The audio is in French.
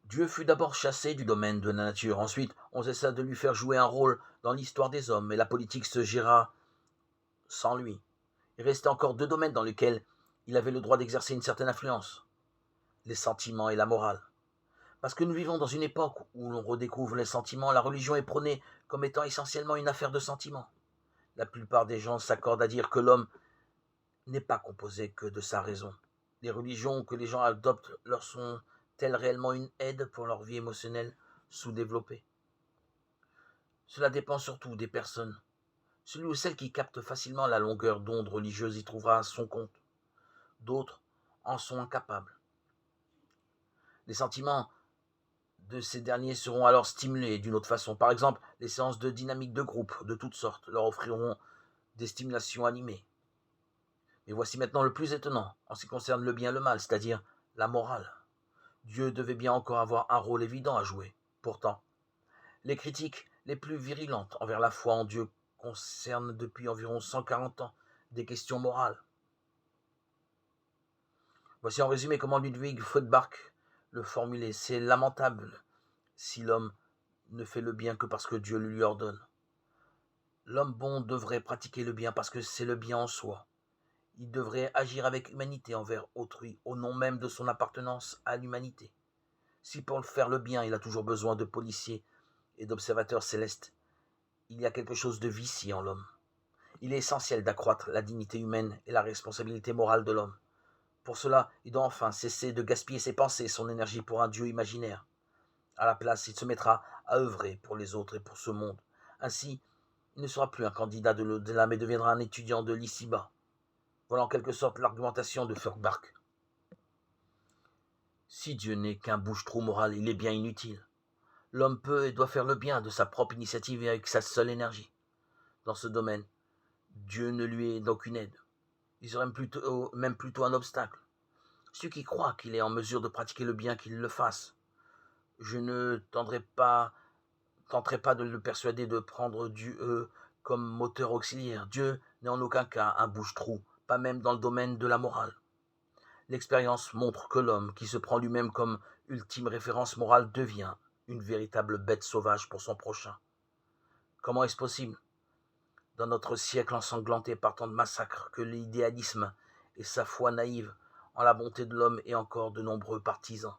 Dieu fut d'abord chassé du domaine de la nature, ensuite on cessa de lui faire jouer un rôle dans l'histoire des hommes, et la politique se gira sans lui. Il restait encore deux domaines dans lesquels il avait le droit d'exercer une certaine influence, les sentiments et la morale. Parce que nous vivons dans une époque où l'on redécouvre les sentiments, la religion est prônée comme étant essentiellement une affaire de sentiments. La plupart des gens s'accordent à dire que l'homme n'est pas composé que de sa raison. Les religions que les gens adoptent leur sont-elles réellement une aide pour leur vie émotionnelle sous-développée? Cela dépend surtout des personnes. Celui ou celle qui capte facilement la longueur d'onde religieuse y trouvera son compte. D'autres en sont incapables. Les sentiments de ces derniers seront alors stimulés d'une autre façon. Par exemple, les séances de dynamique de groupe de toutes sortes leur offriront des stimulations animées. Mais voici maintenant le plus étonnant en ce qui concerne le bien et le mal, c'est-à-dire la morale. Dieu devait bien encore avoir un rôle évident à jouer. Pourtant, les critiques les plus virulentes envers la foi en Dieu concernent depuis environ 140 ans des questions morales. Voici en résumé comment Ludwig Feuerbach le formulait. C'est lamentable si l'homme ne fait le bien que parce que Dieu le lui ordonne. L'homme bon devrait pratiquer le bien parce que c'est le bien en soi. Il devrait agir avec humanité envers autrui, au nom même de son appartenance à l'humanité. Si pour faire le bien, il a toujours besoin de policiers et d'observateurs célestes, il y a quelque chose de vicié en l'homme. Il est essentiel d'accroître la dignité humaine et la responsabilité morale de l'homme. Pour cela, il doit enfin cesser de gaspiller ses pensées et son énergie pour un Dieu imaginaire. À la place, il se mettra à œuvrer pour les autres et pour ce monde. Ainsi, il ne sera plus un candidat de l'au-delà, mais deviendra un étudiant de l'ici-bas. Voilà en quelque sorte l'argumentation de Feuerbach. Si Dieu n'est qu'un bouche-trou moral, il est bien inutile. L'homme peut et doit faire le bien de sa propre initiative et avec sa seule énergie. Dans ce domaine, Dieu ne lui est d'aucune aide. Il serait même plutôt un obstacle. Ceux qui croient qu'il est en mesure de pratiquer le bien, qu'il le fasse. Je ne tenterai pas de le persuader de prendre Dieu comme moteur auxiliaire. Dieu n'est en aucun cas un bouche-trou, pas même dans le domaine de la morale. L'expérience montre que l'homme, qui se prend lui-même comme ultime référence morale, devient une véritable bête sauvage pour son prochain. Comment est-ce possible, dans notre siècle ensanglanté par tant de massacres, que l'idéalisme et sa foi naïve en la bonté de l'homme aient encore de nombreux partisans?